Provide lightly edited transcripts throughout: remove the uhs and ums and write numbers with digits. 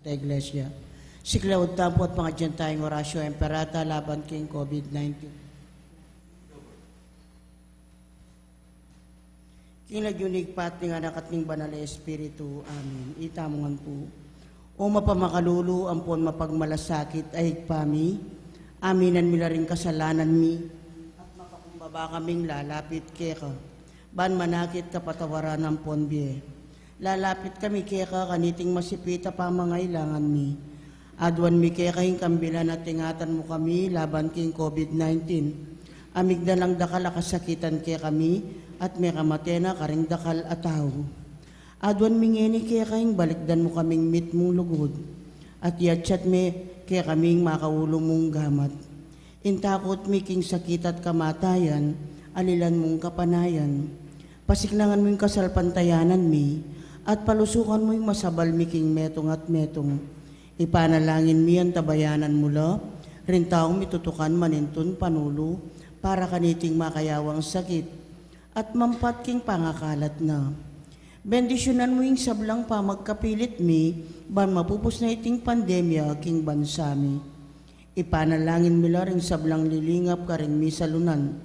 ta Iglesia. Siklaud tampo at mga dyan tayong orasyo emperata laban king COVID-19. Kinagyunig pat nga nakatning banal na Espiritu. Amen. Itamongan po. O mapamakalulu ampon mapagmalasakit ay higpami. Aminan mila rin kasalanan mi. At mapakumbaba kaming lalapit keka. Ban manakit kapatawaran ng ponbie. Lalapit kami keka kaniting masipita pamangailangan mi. Adwan mi kekahing kambilan at tingatan mo kami laban king COVID-19. Amig na lang dakal akasakitan ke kami at may kamatena karing dakal ataw. Adwan mi ngeni kekahing balikdan mo kaming mit mong lugod. At yatsyat mi ke kaming makaulo mong gamat. Intakot mi king sakit at kamatayan, alilan mong kapanayan. Pasiklangan mo yung kasalpantayanan mi at palusukan mo yung masabal mi king metong at metong. Ipanalangin mi ang tabayanan mula, rin taong mitutukan manintun panulo, para kaniting makayawang sakit, at mampat king pangakalat na. Bendisyonan mo yung sablang pamagkapilit mi, ban mapupos na iting pandemya king bansa mi. Ipanalangin mi la rin sablang lilingap karing mi salunan,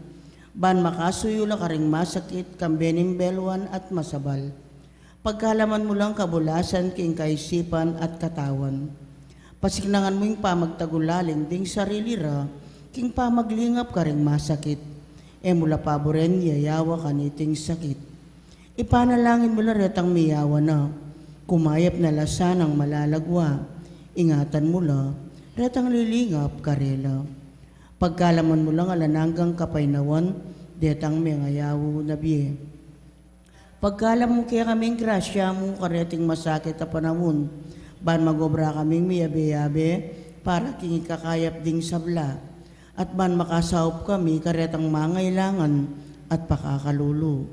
ban makasuyula karing masakit, kambening belwan at masabal. Pagkalaman mo lang kabulasan king kaisipan at katawan. Pasiklangan mo yung pamagtagulaling ding sarili ra, king pamaglingap ka ring masakit. E mula paboren yayawa kaniting sakit. Ipanalangin mo lang retang miyawa na, kumayap na lasan ang malalagwa. Ingatan mo lang, retang lilingap karela. Pagkalaman mo lang alananggang kapainawan, detang may ngayawo na biye. Pagkalam mo kaya kaming grasya mo kareting masakit na panahon, ban magobra kaming miyabe-yabe para king kakayap ding sabla, at ban makasaup kami karetang mangailangan at pakakalulu.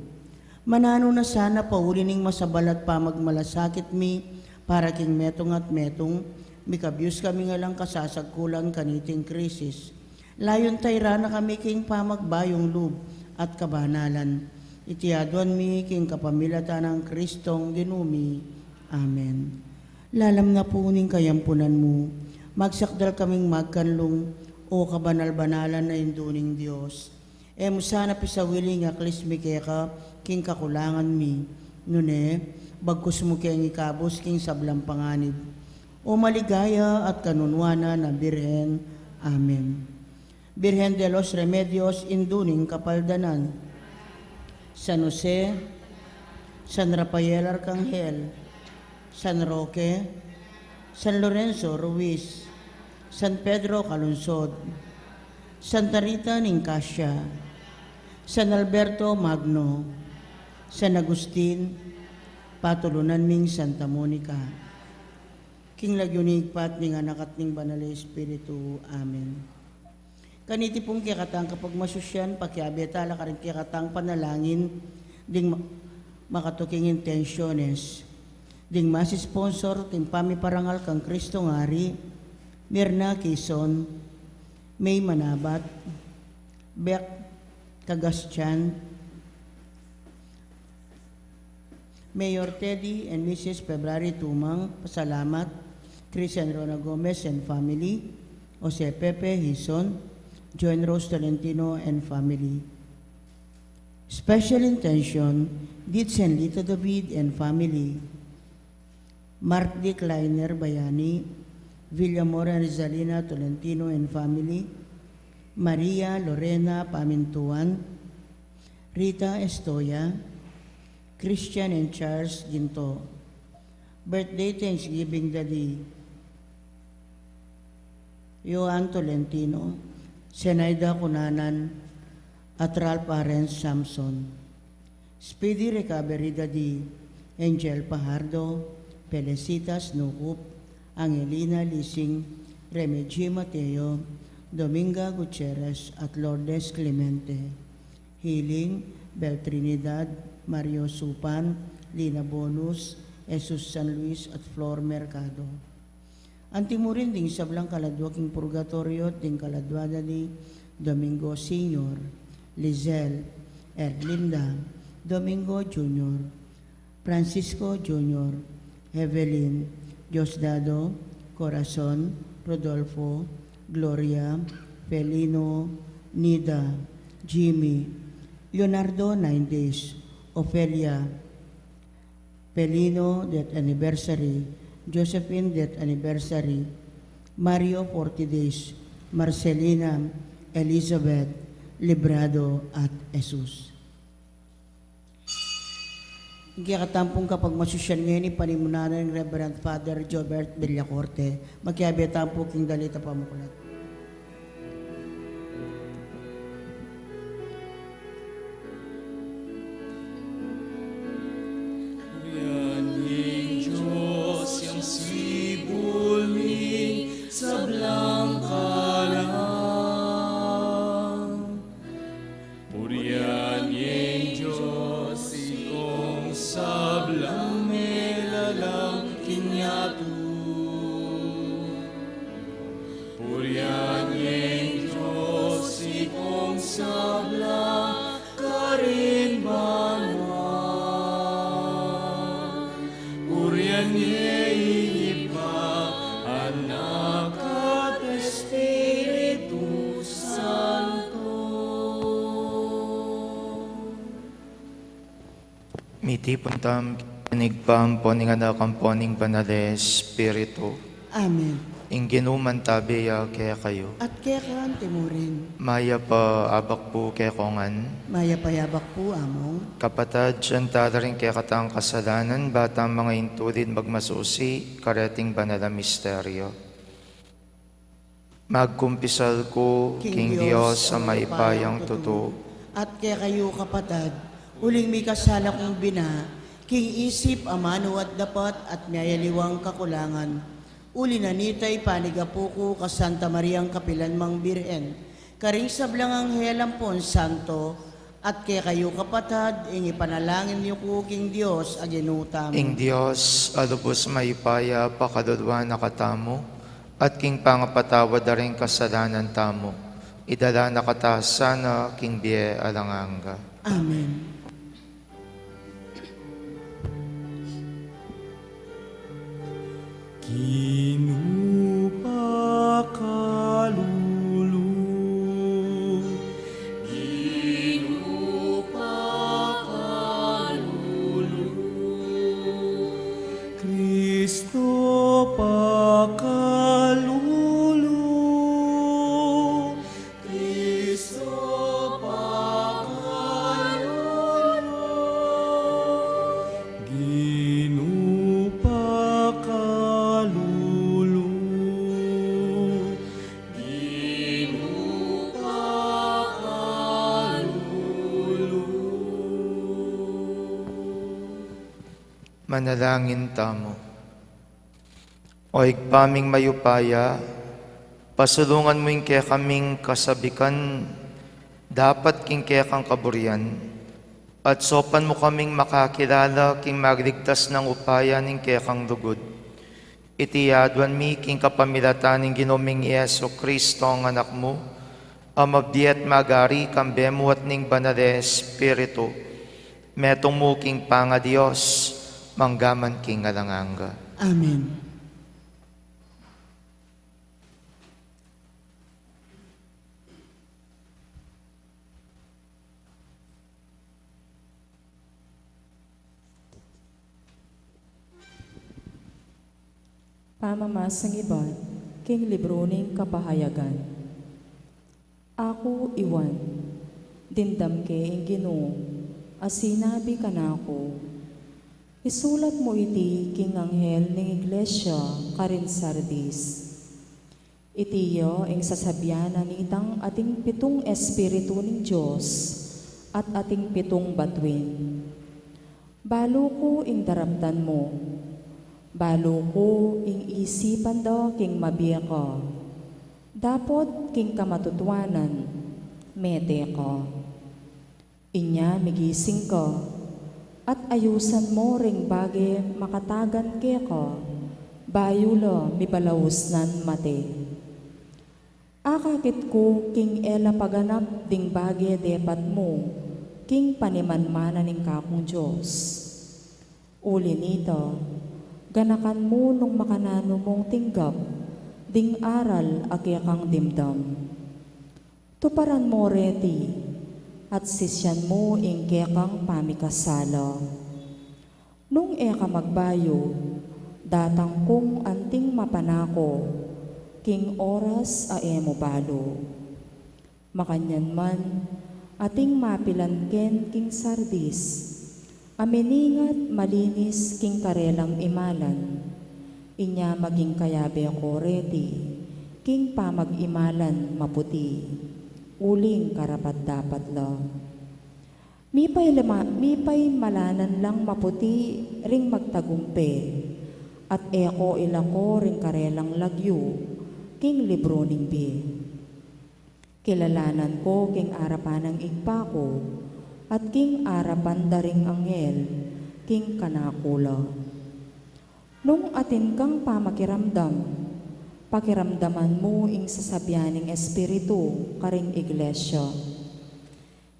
Manano na sana pauli ning masabal at pamagmalasakit mi para king metong at metong, mikabyus kami nga lang kasasagkulan kaniting krisis. Layon tayra na kami king pamagbayong lub at kabanalan. Itiaduan mi king kapamilatan ng Kristong ginumi. Amen. Lalam na po ning kayampunan mo, magsakdal kaming magkanlong o kabanal-banalan na induning Diyos. E musana pisawili nga klismi keka king kakulangan mi. Nune, bagkus mo keng ikabos king sablang panganib. O maligaya at kanunwana na Birhen. Amen. Birhen de los Remedios induning kapaldanan. San Jose, San Rafael Arcangel, San Roque, San Lorenzo Ruiz, San Pedro Calunsod, Santa Rita Nincassia, San Alberto Magno, San Agustin, patulunan ming Santa Monica. King lagyunig pat ning anak at ning banal na Espiritu. Amen. Kaniti pong kikatang kapag masusyan, pakiabetala ka rin kikatang panalangin, ding makatuking intensyones, ding masisponsor, ting pamiparangal kang Kristo ngari, Mirna Quezon, May Manabat, Beck Cagastian, Mayor Teddy and Mrs. February Tumang, pasalamat, Christian Rona Gomez and family, Jose Pepe Hison, Joan Rose Tolentino and family. Special intention, Ditz and Lito David and family. Mark D. Kleiner Bayani, Villamora Rizalina Tolentino and family. Maria Lorena Pamintuan, Rita Estoya, Christian and Charles Ginto. Birthday Thanksgiving Daddy Joan Tolentino, Senaida Kunanan, at Ralph Arens Samson. Speedy recovery Daddy Angel Pajardo, Felicitas Nukup, Angelina Lising, Remedy Mateo, Dominga Gutierrez at Lourdes Clemente. Healing Bel Trinidad, Mario Supan, Lina Bonus, Jesus San Luis at Flor Mercado. Antimurin ding sablang kaladwa king purgatorio ding kaladwada ni Domingo Senior, Lizelle, Erlinda, Domingo Jr., Francisco Jr., Evelyn, Diosdado, Corazon, Rodolfo, Gloria, Felino, Nida, Jimmy, Leonardo 9 days, Ofelia, Pelino death anniversary, Josephine death anniversary, Mario 40 days, Marcelina, Elizabeth, Librado at Jesus. Ikakatampong kapag masusyan ngayon ipanimunanan ng Reverend Father Jobert Villacorte, magkiabitampo king dalita pamukulat. Miti puntam kinigpam poning anak ang poning banal Espiritu. Amen. Ingginuman tabiya kaya kayo. At kaya kaan timurin, Maya pa abak po kaya kongan. maya payabak po among, Kapatad, siyanta rin kaya katang kasalanan, batang mga intulid magmasusi, kareting banal na misteryo. Magkumpisal ko, King Diyos, sa maipayang totoo. At kaya kayo kapatad, uling may kasala kong bina, king isip, amano at dapat, at mayaliwang kakulangan. Uli na nitay panigapo ko ka Santa Mariang Kapilan Mang Birhen, karing sablang anghel ampon santo, at kaya kayo kapatad, ing ipanalangin niyo ko king Diyos aginutam. Ing Diyos, alubos maipaya, pakadudwa nakatamo, at king pangapatawad na rin kasalanan tamo. Idala nakatasan king biye alanganga. Amen. Ginupakalulu, Kristo pakalulu, Kristo pakalulu, ginupakalulu, Manalangin tamo. O igpaming mayupaya, pasulungan mo yung kaya kaming kasabikan, dapat king kaya kang kaburian, at sopan mo kaming makakilala king magligtas ng upaya ning kaya kang lugod. Itiyadwan mi king kapamilatan ng ginoming Yeso Kristo ang anak mo, amabdiet magari kang bemuat ning banal Espiritu, metong mo king panga Diyos, manggaman king alanganga. Amen. Pamamasang iban, king libro ning kapahayagan. Ako iwan, dindam ke ing Ginoo, as sinabi ka na ako. Isulat mo iti king anghel ning iglesia karin Sardis. Itiyo ing sasabyanan itang ating pitong espiritu ning Diyos at ating pitong batuin. Balo ko ing daramdan mo, balo ko ing isipan daw king mabiya ka. Dapot king kamatutwanan, mete ka. Inya migising ka, at ayusan mo ring bagi makatagan ke ka, bayulo mibalawusnan mate. Akakit ko king ela paganap ding bagi depat mo, king panimanmana ning kakong Diyos. Uli nito, Ganakan mo nung makanano mong tinggap, ding aral agyakang dimdam. Tuparan mo reti, at sisyan mo ingkekang pamikasala. Nung eka magbayo, datang kong anting mapanako, king oras aemo balo. Makanyan man, ating mapilanken king sardis, aminingat malinis king karelang imalan, inya maging kayabe ako reti, king pamag-imalan maputi, uling karapat dapat la. Mipay malanan lang maputi ring magtagumpe, at eko ilako ring karelang lagyo, king libro ning bi. Kilalanan ko king arapan ng igpa ko, at king arapan daring anghel, king kanakula. Nung atin kang pamakiramdam, pakiramdaman mo ing sasabyaning espiritu karing iglesia.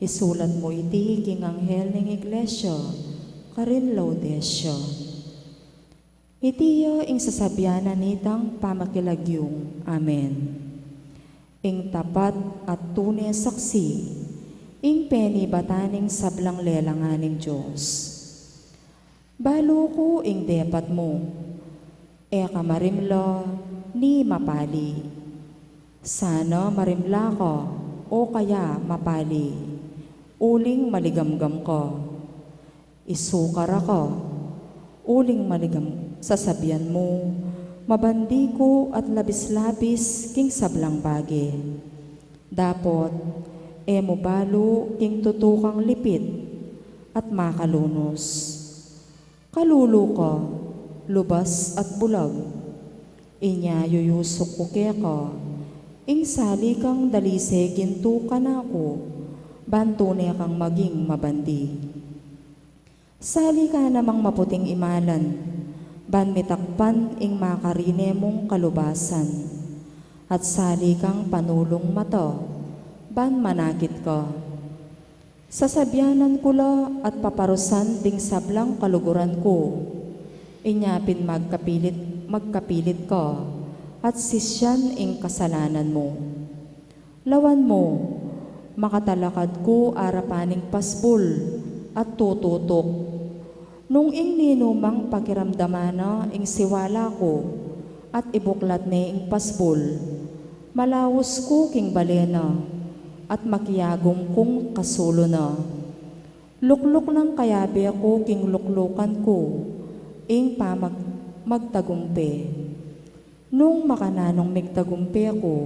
Isulat mo iti king anghel ning iglesia, karin Laodicea. Itiya ing sasabyanan nitang pamakilagyong. Amen. Ing tapat at tunay saksi, ing penibataning sablang lelanganing Diyos. Balo ko ing depat mo, eka marimla ni mapali. Sana marimla ka o kaya mapali, uling maligamgam ka. Isukar ka, uling maligam sasabihan mo, mabandi ko at labis-labis king sablang bagi. Dapot, emo balo king tutukang lipit at makalunos. Kalulo ka, lubas at bulag, inya yuyusok ko ka, ing sali kang dalise ginto ka na ako, bantune kang maging mabandi. Sali ka namang maputing imalan, ban mitakpan ing makarine mong kalubasan, at sali kang panulong mata, ban manakit ka. Sasabyanan ko la at paparusan ding sablang kaluguran ko, inyapin magkapilit ka, at sisyan ing kasalanan mo. Lawan mo, makatalakad ko arapaning pasbol at tututok. Nung ing ninumang pakiramdamana ing siwala ko, at ibuklat ni ing pasbol, malawos ko king balena, at makiyagong kong kasulo na. Lukluk ng kayabi ako king luklukan ko, ing magtagumpe. Nung makananong migtagumpe ako,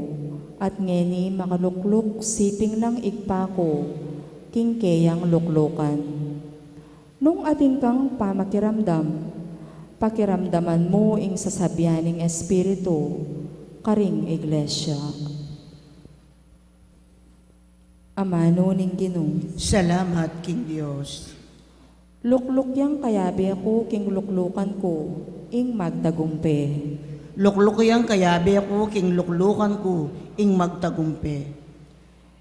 at ngeni makalukluk siping ng igpa ko, king keyang luklukan. Nung ating kang pamakiramdam, pakiramdaman mo ing sasabyaning espiritu, karing iglesia. Amano ning Ginoo. Salamat, King Diyos. Lukluk yang kayabi ako king luklukan ko, ing magtagumpe. Lukluk yang kayabi ako, king luklukan ko, ing magtagumpe.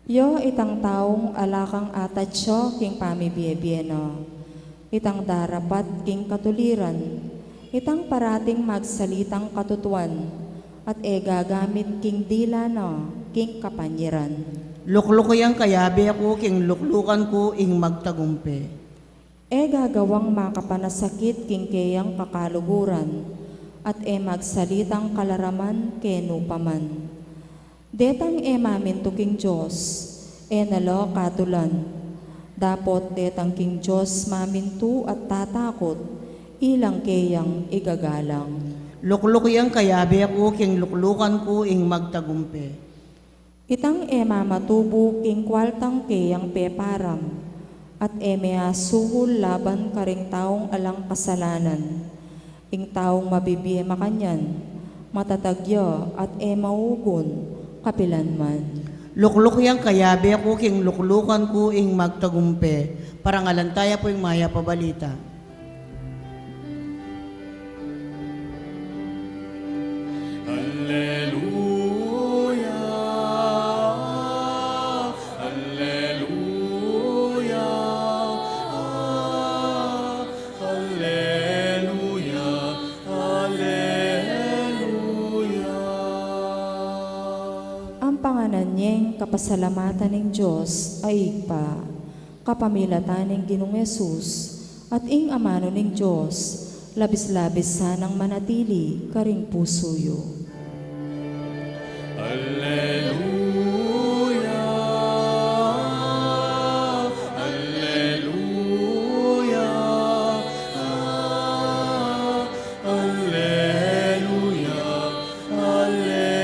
Yo itang taong alakang atat siya king pamibiyebiyena. Itang darapat king katuliran. Itang parating magsalitang katutuan. At gagamit king dila na king kapanyiran. Lukluk yang kayabi ako, king luklukan ko, ing magtagumpe. Gagawang makapanasakit king keyang kakaluguran, at magsalitang kalaraman kenu paman. Detang maminto king Diyos, nalo katulan. Dapot detang king Diyos maminto at tatakot, ilang keyang igagalang. Lukluk yang kayabi ako, king luklukan ko, ing magtagumpe. Itang mamatubo king kwaltang keyang peparam, at suhul laban karing taong alang kasalanan, ing taong mabibiye makanyan, matatagya at maugon, kapilanman. Lukluk yang kayabi ako, king luklukan ko, ing magtagumpe. Parangalantaya po yung maya pabalita. Alleluia, Alleluia, Alleluia, kapasalamatan ng Diyos ay igpa, kapamilatan ng Ginoong Yesus, at ing amano ng Diyos, labis-labis sanang manatili karing pusoyo. Alleluia, Alleluia, Alleluia, Alleluia.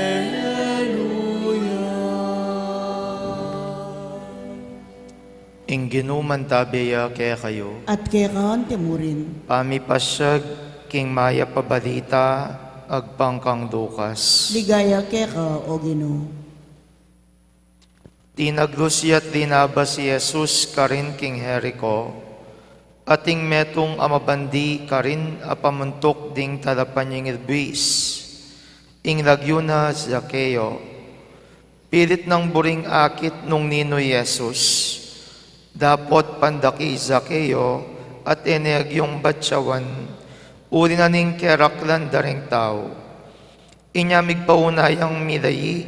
Ing ginuman tabiya kaya kayo, At kaya kahante mo rin, pamipasyag king maya pabalita, agpangkang dukas. ligaya kaya ka, o Ginoo. Tinaglusyat dinaba si Jesus karin king Jericho, ating metong amabandi karin apamuntok ding talapan yung ilbis. Ing lagyo na Zakeo, pilit ng buring akit nung nino Jesus. Dapot pandaki Zakeo at eneg yung batsawan, uri na ning keraklan daring tao. Inyamig paunayang milayi,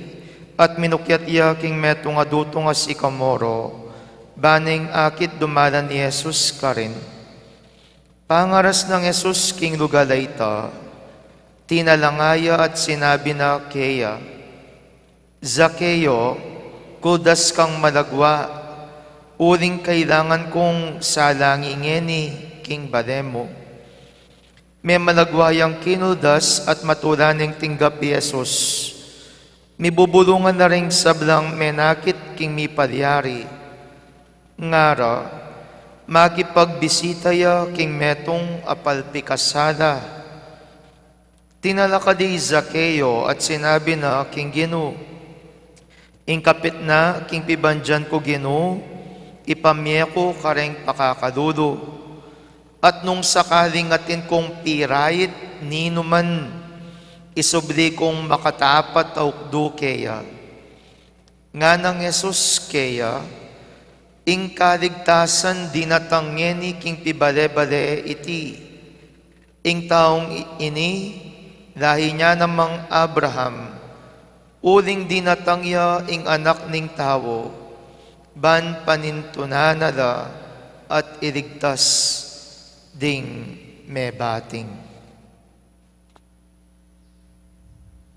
at minukyat iya king metong aduto nga si Kamoro, baning akit dumalan ni Jesus karin. Pangaras ng Jesus king lugalayta, tinalangaya at sinabi na keya, Zakeo, kudas kang malagwa, uling kailangan kong salangingeni king bademo. May malagwayang kinudas at matulaning tinggap Yesus. Mibubulungan na ring sablang menakit king mipalyari. Ngara, makipagbisita ya king metong apalpikasala. Tinalakadi Zakeo at sinabi na king Ginoo, ing kapit na king pibandyan ko Ginoo, ipamye ko kareng pakakadulo. At nung sakaling atin kong pirayit, nino man, isubli kong makatapat aukdo keya. Nga ng Jesus keya, ing kaligtasan dinatangeni king pibale-bale iti. Ing taong ini, lahi niya namang Abraham, uling dinatangya ing anak ning tao, ban panintunanala at iligtas ding mebating.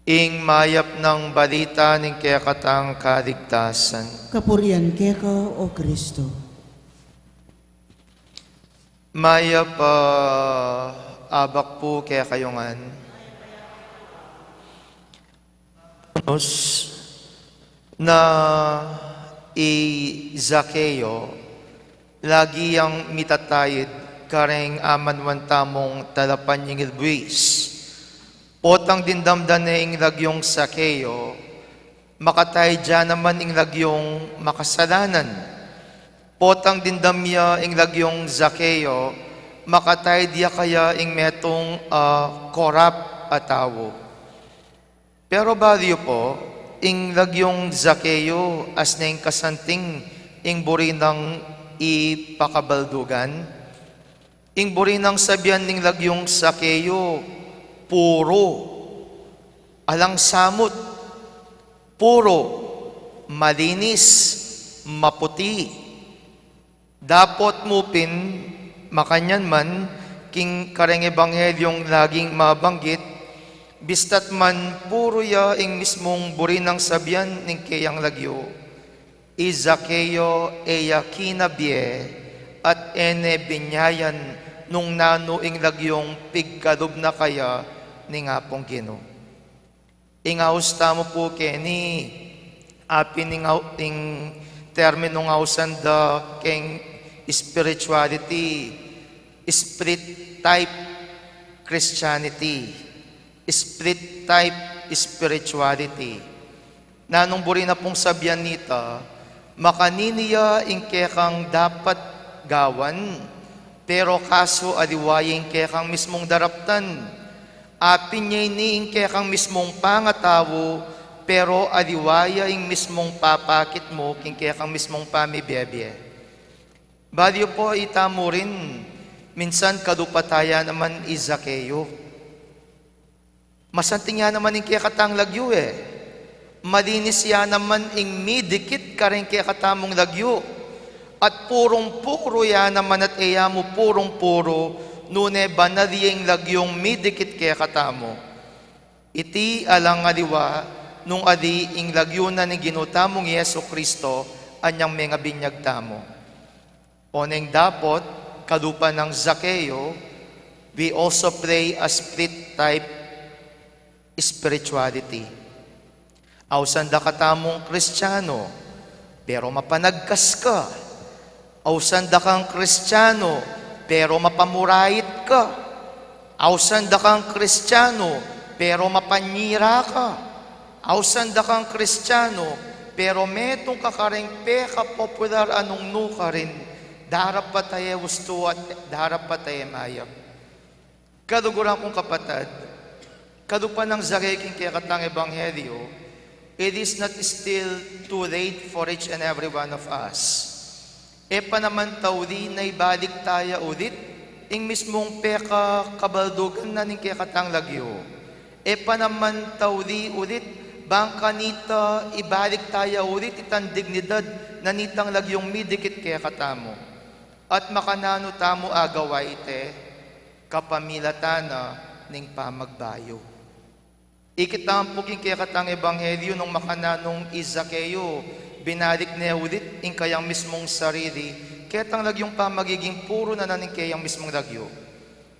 Ing mayap ng balita ng kayakatang kaligtasan. Kapurian kaya ka, o Kristo. Mayap abak po kaya kayongan. Na Zakeo, lagi ang mitatayid kareng aman tamong talapan yung ilbuis. Potang dindamdan na ing lagyong Zakeo, makatay dyan naman ing lagyong makasalanan. Potang dindamya ing lagyong Zakeo, makatay diya kaya ing metong korap atawo. Pero baryo po, ing lagyong Zakeo as na ing kasanting ing buri ng ipakabaldugan. Ing buri ng sabihan ning lagyong Zakeo, puro, alang samot, puro, malinis, maputi. Dapot mupin, makanyan man, king kareng ebanghelyong laging mabanggit, bistat man puro ya ing mismong buri ng sabihan ning kayang lagyo, Zakeo eya kinabye at ene binyayan nung nano ing lagyong pigkalub na kaya ni nga pong Ginoo. Ingaus tamo po keni apin ing termino ngausan da king spirituality, spirit type Christianity, spirit type spirituality. Nanong buri na pong sabihan nita, makaniniya ing kekang dapat gawan, pero kaso aliwaying kekang mismong daraptan. Apin niya iniing kekang mismong pangatawo, pero aliwaya ing mismong papakit mo, king kekang mismong pamibebye. Balyo po itamo rin, minsan kadupataya naman Zakeo. Masanting nga naman ing kekatang lagyo Malinis ya naman ing midikit ka rin kaya katamong lagyo. At purong-puro ya naman at iya mo purong-puro, nune banaliyeng lagyong midikit kaya katamo. Iti alang aliwa, nung adi ing lagyo na ni ginutamong Yesu Kristo, anyang mga binyag tamo. Oneng dapot, kalupa ng Zaccheo, we also pray a split type spirituality. Awsan da katamong Kristiyano, pero mapanagkas ka. Awsan da kang Kristiyano, pero mapamurait ka. Awsan da kang Kristiyano, pero mapanyira ka. Awsan da kang Kristiyano, pero metong kakaring peka popular anong nuka rin, darap pa tayo gusto at darap pa tayo mayap. Kaduguran kong kapatid, kadupa ng Zaccheo kaya katang Ebanghelyo, it is not still too late for each and every one of us. E pa naman taudi na ibalik tayo ulit, ing mismong peka kabaldugan na ning kaya katang lagyo. E pa naman taudi ulit, bang kanita ibalik tayo ulit itang dignidad na nitang lagyong midikit kaya katamo. At makanano tamo agawa ite, kapamilatana ning pamagbayo. Ikitampugin kaya katang Ebanghelyo nung makananong Zaccheo, binalik niya ulit ing kayang mismong sarili, kaya tang lagyong pamagiging puro na naning kayang mismong lagyo.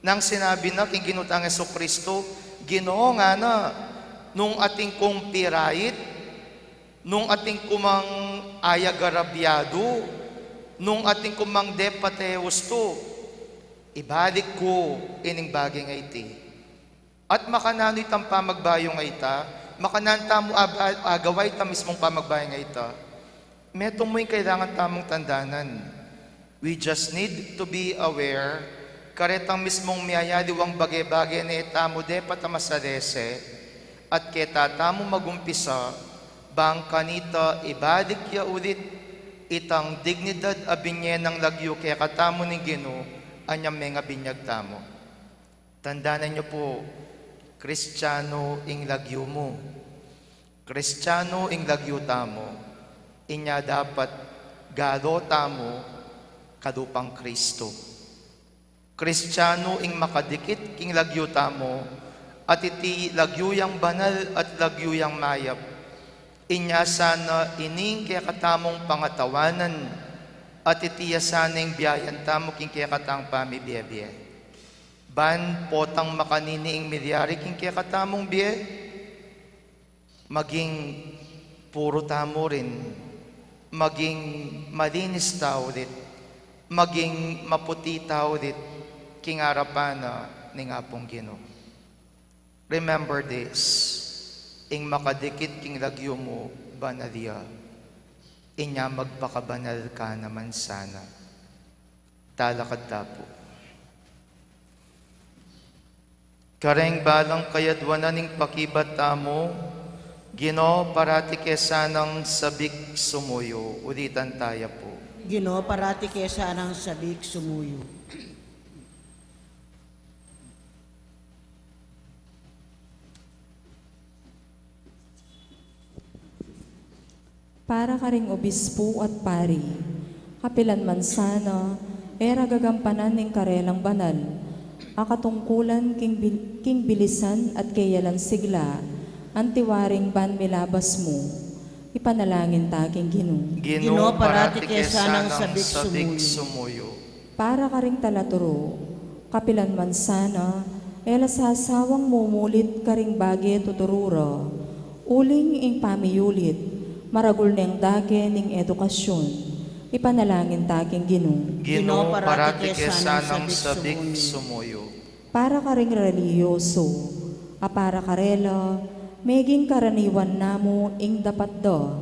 Nang sinabi na king ginutang Yesu Kristo, Ginoo nga na, nung ating kong pirayit, nung ating kumang ayagarabyado, nung ating kumang depateos to, ibalik ko ining bagay nga iti. At makanano itang pamagbayo nga ita, makananta mo agaway ita mismong pamagbayo nga ita, meto mo'y kailangan tamong tandanan. We just need to be aware, karetang mismong miyayadiwang bagay-bagay na ita mo depat masadese, at keta tamo magumpisa, bang kanita ibalik ya ulit, itang dignidad abinye ng lagyo kaya katamo ni Ginoo, anyang mga binyag tamo. Tandaanan niyo po, Kristiyano ing lagyo mo. Kristiyano ing lagyo tamo. Inya dapat galo tamo kadupang Kristo. Kristiyano ing makadikit king lagyo tamo at iti lagyo yang banal at lagyo yang mayap. Inya sana ining kaya katamong pangatawanan at iti yasaneng biyayan tamo king kaya katang pamibiyabiyay. Ban potang makaniniing milyari king kaya katamong biye, maging puro tamo rin, maging malinis tao dit, maging maputi tao dit, king arapana ning apong Ginoo. Remember this, ing makadikit king lagyo mo, banalya, inya magpakabanal ka naman sana. Talakad tapo. Kareng balang kayadwanan ning pakibat tamo, Ginoo parati kesanang sabik sumuyo. Ulitan tayo po. Ginoo, parati kesa ng sabik sumuyo. Para ka ring obispo at pari, kapilan man sana, era gagampanan ning karelang banal, akatungkulan king bilisan at kayalan sigla, antiwaring ban milabas mo, ipanalangin taking Ginoo. Ginoo parati kesanang sabik sumuyo. Para ka ring talaturo, kapilan man sana, ela sasawang mumulit ka ring bagay tuturura, uling ing pamiyulit, maragul niyang dake ning edukasyon, ipanalangin taking Ginoo. Ginoo parati kesanang sabik sumuyo. Para ka ring reliyoso, apara karela, meging karaniwan namo ing dapat da,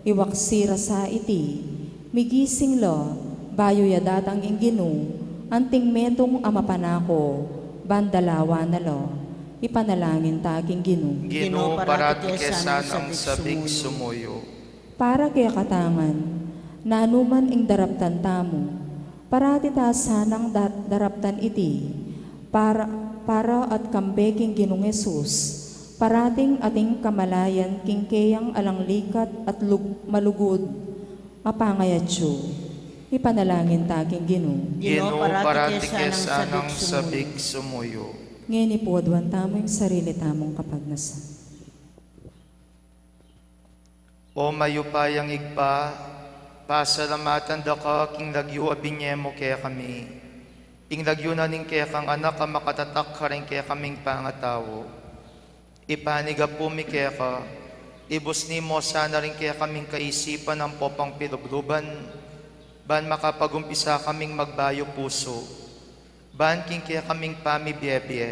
iwaksira sa iti, migising la, bayo ya datang ing Ginoo, anting metong amapanako, bandalawa na la, ipanalangin taking Ginoo. Ginoo parati kesanang sabik sumuyo. Para kaya katangan, nanuman ing daraptan tamo, parati ta sanang daraptan iti, para at kambeking Ginoong Yesus, parating ating kamalayan kingkeyang alanglikat at malugod, mapangayatyo, ipanalangin taking Ginoo. Ginoo, parati kesanang kesanang sabik sumuyo. Ngayon ipuadwan tamo yung sarili tamong kapagnasan. O mayupayang igpa, pasalamatan da ka, king lagyo abinyemo kaya kami. King lagyo na ning kaya kang anak ka makatatak ka rin kaya kaming pangatawo. Ipaniga po mi kaya ka, ibus ni mo sana rin kaya kaming kaisipan ng popang pilugluban, ban makapagumpisa kaming magbayo puso, ban king kaya kaming pamibiyebye,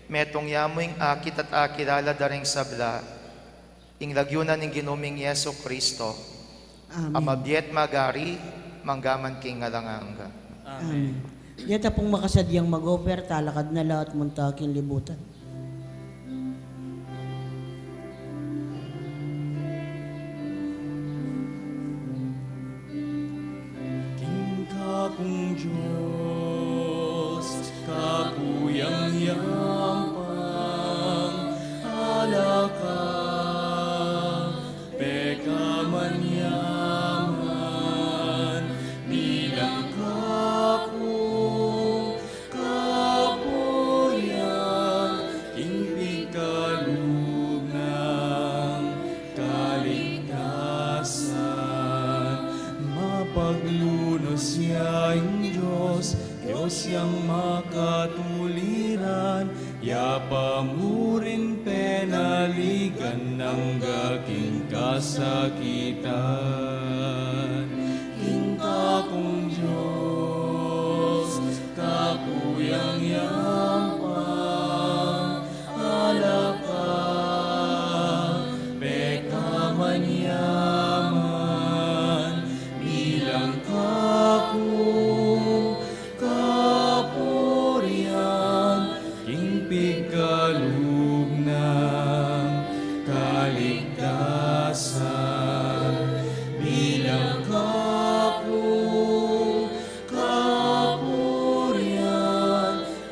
metong yamoing akit at akilala daring sabla, ing lagyunan ng ginuming Yeso Kristo, Amen. amabyet magari, manggaman king ngalanganga. Amen. Yata pong makasadyang mag-offer, talakad na lahat muntaking libutan. King kakong Diyos, kakuyang-yampang, alaka, pekaman yaman, bilang kakong kapurian, king pikalug ng kaligtasan. Mapaglunos yaing Diyos, Diyos yang makatuliran, yapamurin penaligan ng gaking kasakitan. King kakong Diyos, kakuyang yampang, alaka, pekaman yaman, bilang kakong kapurian, king pikalug ng kaligtasan. Bilang kakong kapurian,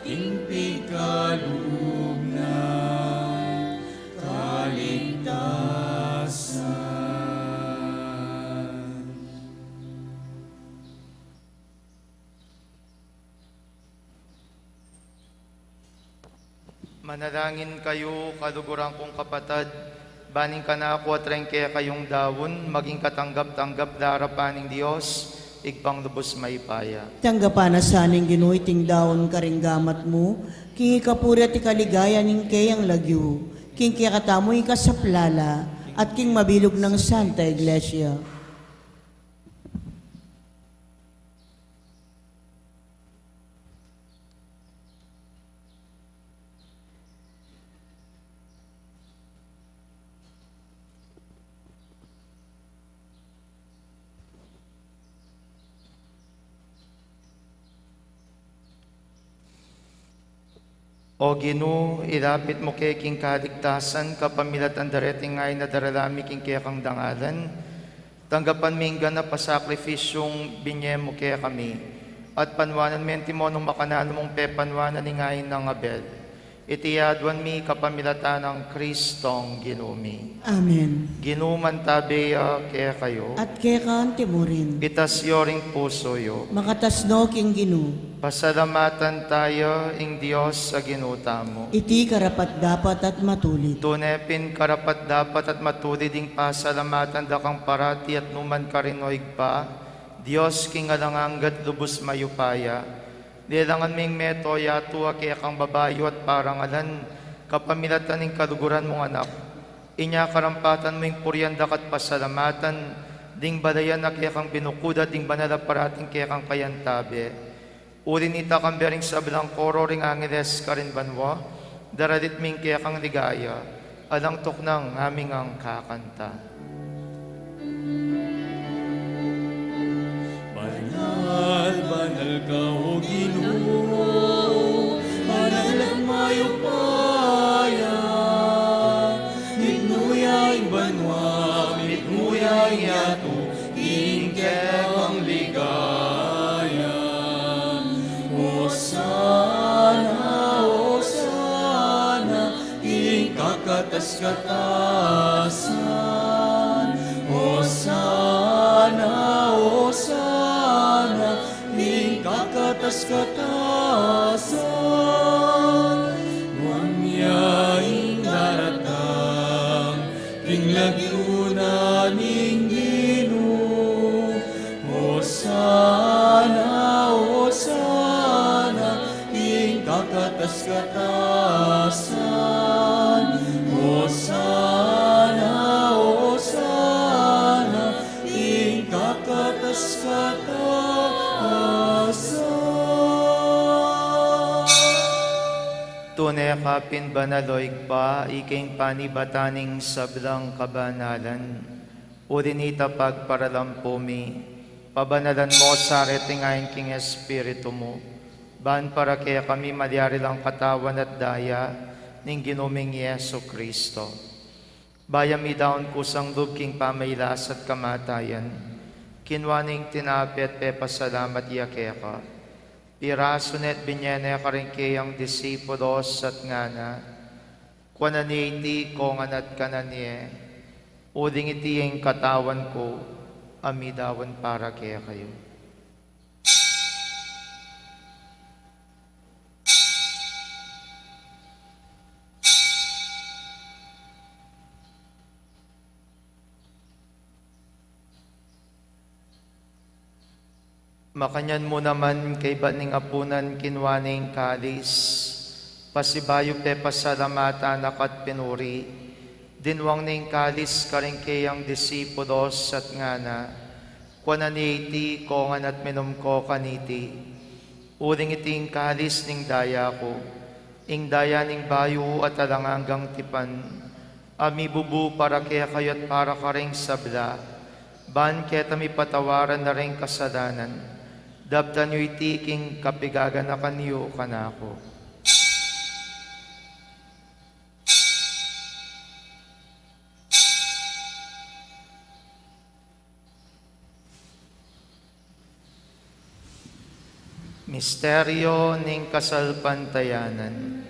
king pikalug ng kaligtasan. Manalangin kayo, kaluguran kong kapatid, baning ka na ako at rin kaya kayong dawon, maging katanggap-tanggap darapaning Diyos, igpang lubos may paya. Tanggapan na saning Ginoo iting daon karing gamat mo, king ikapuri at ikaligaya ning kayang lagyo, king kaya katamo ikasaplala, at king mabilog ng Santa Iglesia. O Ginoo, ilapit mo kay king kaligtasan, kapamilat ang dareting ngay na daralami king kaya kang dangalan. Tanggapan mingga na pasakrifisyong binye mo kaya kami, at panwanan menti mo nung makanano mong pepanwanan ni ngayon ng Abel. Itiyadwan mi kapamilatan ng Kristong Ginumi. Amen. Ginuman tabeya kaya kayo, At kaya kaante mo rin, itas yoring puso yo. makatasno king Ginoo, Pasalamatan tayo, ing Diyos sa ginuta mo. iti karapat dapat at matulit. Tunepin karapat dapat at matulid ding pasalamatan da kang parati at numan karinoig pa. Diyos king alanganggat lubos mayupaya. Dilangan ming meto yatua kaya kang babayo at parangalan. Kapamilatan ning kaluguran mong anak. Inya karampatan mo ing puryanda kat pasalamatan. Ding balayan na kaya kang binukuda, ding banala parating kaya kang kayantabe. Ulin ita kang bering sa bilang koro ring angeles karin banwa, daralit ming kaya kang ligaya, alang tuknang aming ang kakanta. Banal, banal ka o Ginoo, banal at mayupaya, mitnuyay banwa, mitnuyay yato, ingkang ligaya. Hosana, Hosana, ing kakatas katasan. Hosana, Hosana, ing kakatas katasan. Wanyaing daratang, ing laguna ning Ginoo. Hosana, Hosana, ing kakatas katasan. Hosana, Hosana, ing kakatas katasan. Tunay kapin banaloig pa, iking panibataning sablang kabanalan. Urinita pagparalampumi, pabanalan mo sa retingayin king Espiritu mo. Ban para kaya kami malyari lang katawan at daya ning ginuming Yeso Kristo. Bayam idaon kusang lubking pamaylas at kamatayan. Kinwaning tinapit pepasalamat yakeka. Piraso net binyene karingkeyang disipulos at ngana. Kwananiti kongan at kananye. Uding itiyeng katawan ko, amidawan para kaya kayo. Makanyan mo naman kay baning apunan kinwaning kalis, pasibayo pe pasalamatan akat pinuri, dinwang ning kalis karingkeyang disipulos at ngana, kwananiti kongan at minumko kaniti, uling iting kalis ning daya ko, ing daya ning bayo at alanganggang tipan, amibubu para kaya kayo't para karing sabla, ban keta mi patawaran na ring kasadanan, dabtan yu itiking kapigaganakan niyo kanako. Misteryo ning kasalpantayanan.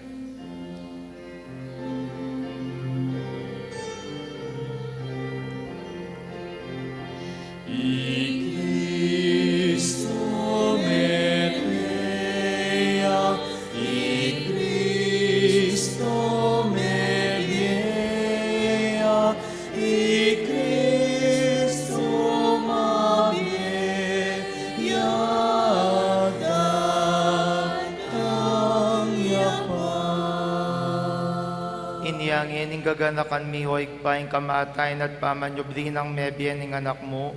Cristo metea, Cristo media, Cristo mabia, datang yapan. Inyangin ing gaganakan mihoy paing kamatayin at pamanyubli ng mebyen ning anak mo,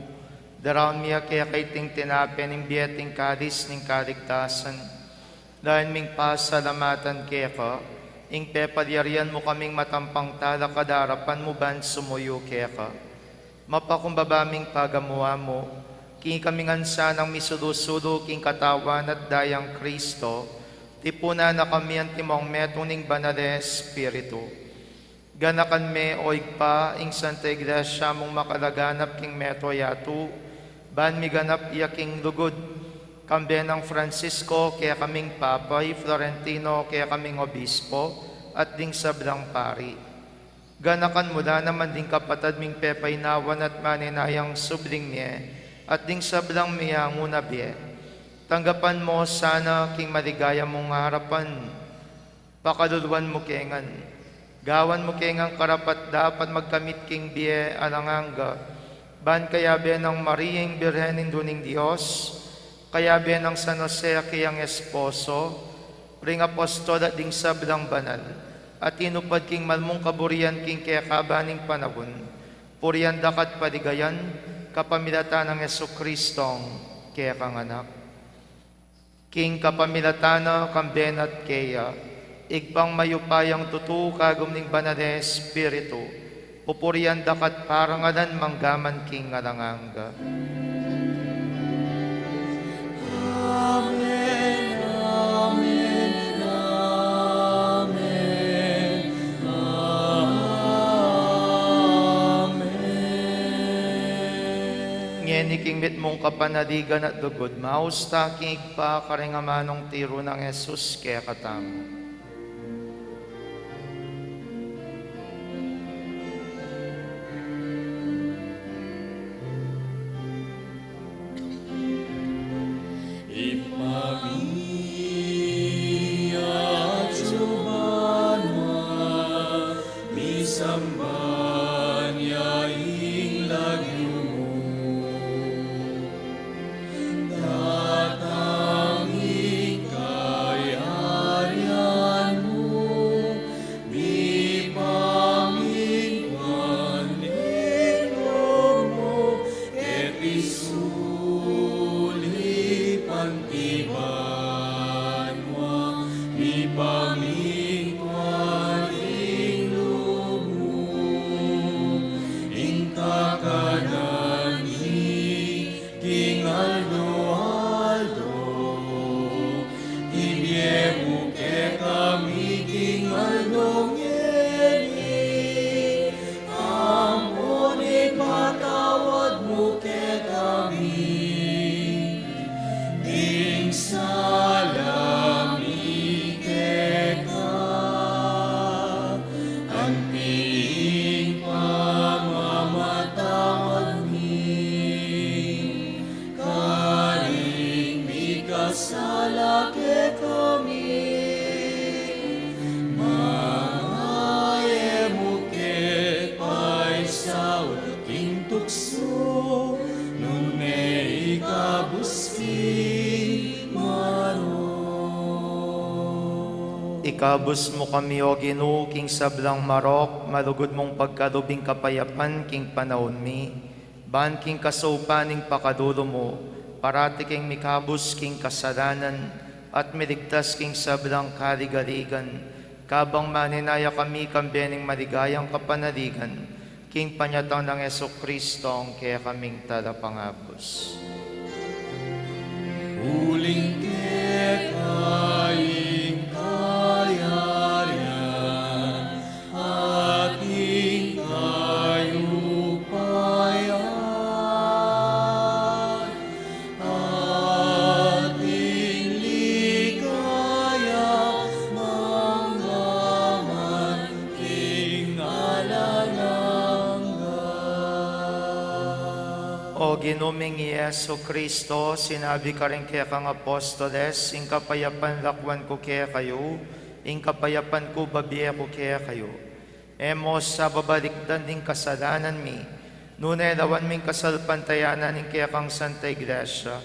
daraon miya kaya kay ting tinapen ning biyeting kadis ning kaligtasan. Dahil ming pasalamatan kaya ka, ing pepadyarian mo kaming matampang tala kadarapan mo ban sumuyo kaya ka. Mapakumbabaming pagamuha mo, king kaming ansanang misulusulo king katawan at dayang Kristo, tipuna na kami ang timong metong ning banal Espiritu. Ganakan me oig pa, ing Santa Iglesia mong makalaganap king meto yatu, ban miganap iyaking lugod, kambe ng Francisco kaya kaming Papay, Florentino kaya kaming Obispo, at ding sablang pari. Ganakan mula naman ding kapatad ming pepaynawan at maninayang subling niya, at ding sablang miyang unabye. Tanggapan mo sana king maligaya mong harapan, pakaluluan mo kengan. Gawan mo kengang karapat dapat magkamit king biye alanganga, ban kaya be ng Mariing Birhenin Duning Diyos, kaya be ng San Jose kayang esposo, ring apostol at ding sablang banal, at inupad king malmong kaburian king kaya kabaning panahon, purian dakat paligayan, kapamilatan ng Jesucristong kaya kang anak. King kapamilatana kamben at kaya, igpang mayupayang tutu kagum ning banal Espiritu, pupurian dakat parangalan manggaman king alanganga. Amen, amen, amen, amen. Ngeni king mit mong kapanaligan at dugod, mausta king igpa karingamanong tiro ng Jesus kaya katamo. banyaing lagyo tatanging kayarian mo di pamingwan nilo mo ket isuli pantiban mo di pamingwan ilo mo ing kakanan ni King Aldo Ibiemu ke kami King Aldo ngeni ampun ipatawad mo ke kami ding salami ke ka ang piing pamamatawad mi karing mikasala ke kami maayemo ke paisaw king tukso nun ikabuski maro. Ikabus mo kami, O Ginoo, king sablang marok, malugod mong pagkalubing kapayapan, king panahon mi. Ban king kasaupaning pakadulo mo, parati king mikabus king kasalanan, at miligtas king sablang kaligaligan. Kabang maninaya kami kambening maligayang kapanaligan, king panyatang ng Jesucristo, ang kaya kaming talapangabos. Uling ke kaing kayarian ating kayupayan ating ligaya manggaman king alalangga. O ginuming Yeso Kristo, sinabi ka rin kaya kang apostoles, ing kapayapan lakwan ko kaya kayo, ing kapayapan ko babiya ko kaya kayo. Emos sa babalikdan ding kasalanan mi, nunay lawan ming kasalpantayanan ing kaya kang Santa Iglesia,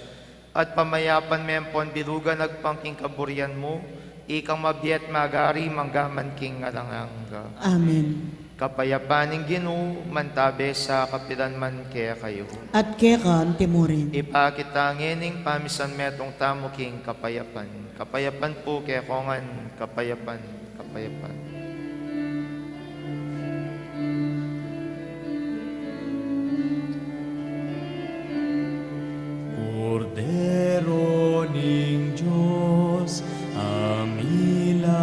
at pamayapan mempon bilugan nagpangking kaburian mo, ikang mabiyat magari manggaman king alanganga. Amen. Kapayapaning Ginoo, mantabe sa kapilanman kaya kayo. At kekan timurin. Ipakitangin ning pamisan metong tamo king kapayapan. Kapayapan po kaya kongan, kapayapan, kapayapan. Kordero ning Diyos, amilalako,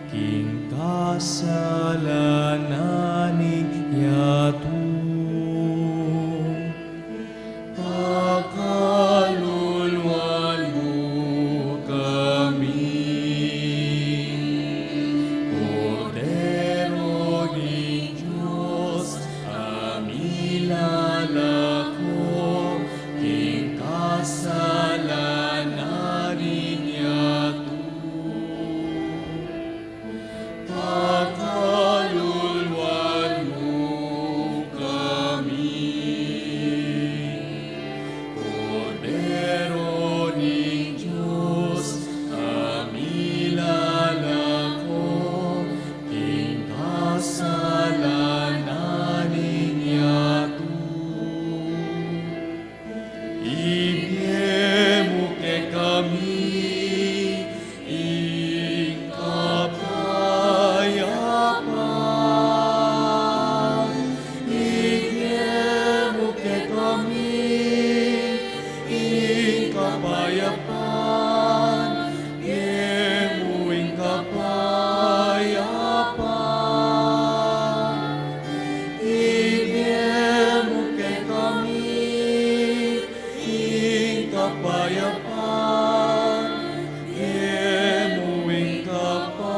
king kasalanan yatu. Pakaluluan mo kami, Kordero ning Diyos, amilalako, king kasalanan yatu. Pakaluluan mo kami, Kordero ning Diyos, amilalako, king kasalanan yatu. Ibiemu ke kami, ing kapayapan. Ibiemu ke kami, ing kapayapan. Ibiemu ing kapayapan. Ibiemu ke kami, ing kapayapan. Ibiemu ing kapayapan.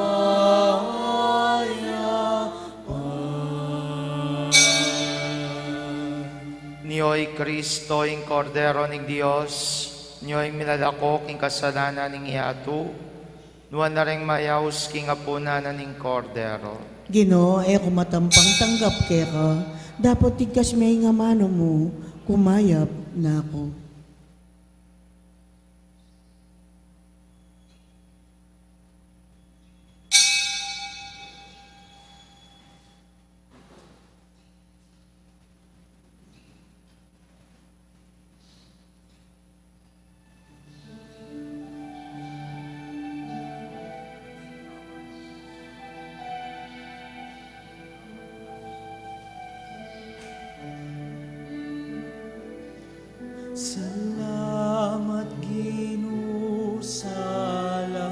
Niyo'y Kristo, ing Kordero ning Dios, niyo'y milalako king kasalanan ning iatu, nuan na rin mayaus king apuna na ning kordero. Ginoo, ay ako matampang tanggap kaya dapat tigkas may nga mano mo, kumayap na ako. Salamat, Ginoo, salamat.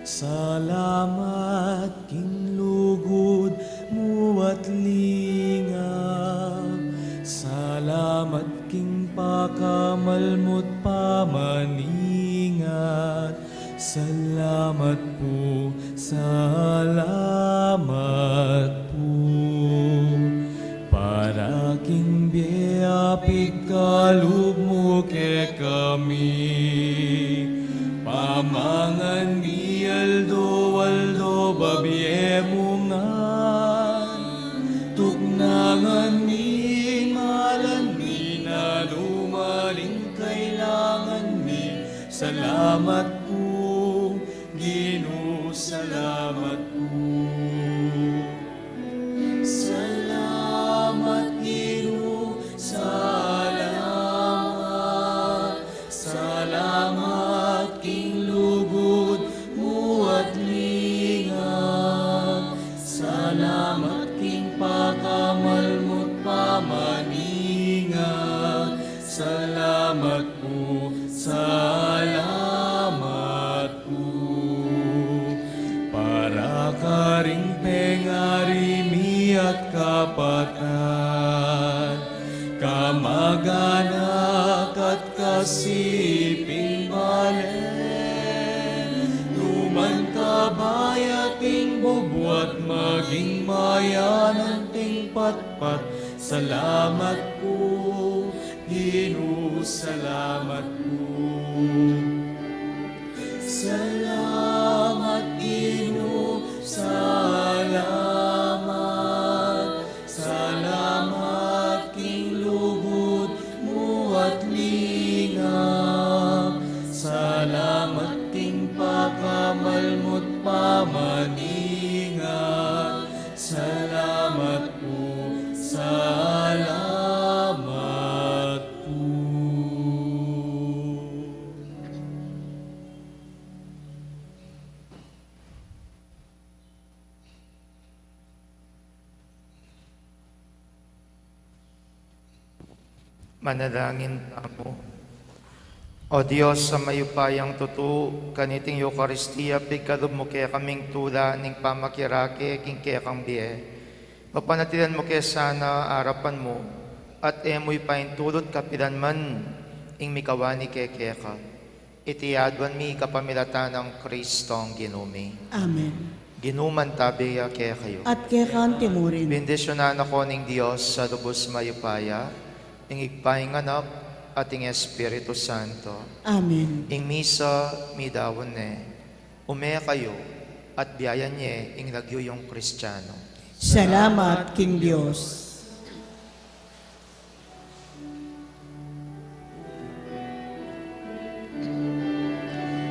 Salamat, king lugod mo at lingap. Salamat, king pakamalmot pamaningat. Salamat po, salamat po. Para king biapig kalub mo ke kami. Pamangan mi aldo babiemungan. Tuknangan mi malan mi na lumaling kailangan mi. Salamat po, Ginoo, salamat po. Salamat, Ginoo, salamat. Salamat, king lugod mo at lingap. Salamat, king pakamalmot pamaningat. Salamat po, salamat po. Para ka ring pengarimi at kapatan, kamag-anak at kasiping balen, luman kabayating bubuat maging mayanan ting patpat. Salamat po, Ginoo, salamat po. Salamat, Ginoo, salamat. Salamat, king lugod mo at lingap. Salamat, king pakamalmot pamaningat. Salamat po, salamat po. Manalangin tamo. O Diyos, sa mayupayang tutu, kaniting Eucharistia, pigkalub mo kaya kaming tula ning pamakirake, king kaya kang biye. Mapanatilan mo kaya sana arapan mo, at emoy paing tulot kapilan man, ing mikawani kaya ka. Itiyadwan mi kapamilatan ng Kristong ginumi. Amen. Ginuman tabiya kaya kayo. At kaya kante mo rin. Bendisyonan ako ning Diyos sa lubos mayupaya, ing igpaing anak at ing Espiritu Santo. Amen. Ing misa midawon umaya kayo at biyayan niya ing nagyuyong Kristiyano. Salamat, King Diyos.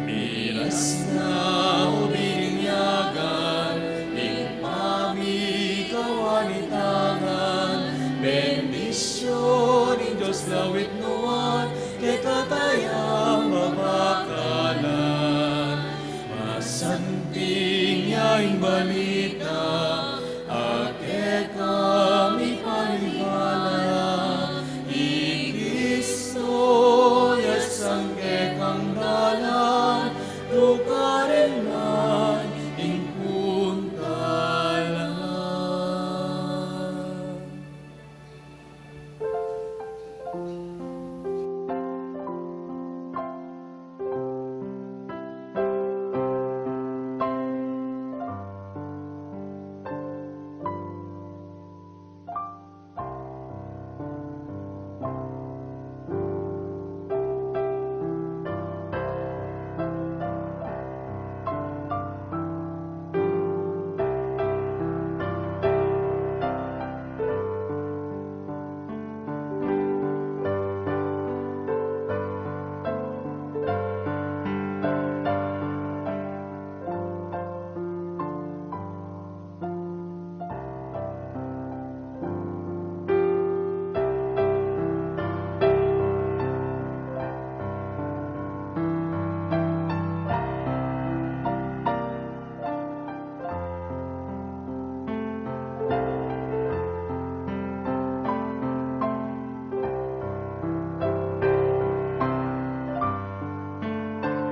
Miras na uminyagan, ing pamikawan itangan, bendisyon ing Diyos lawit nuwan, kay katayang mabakalan. Masanting niya ing balita,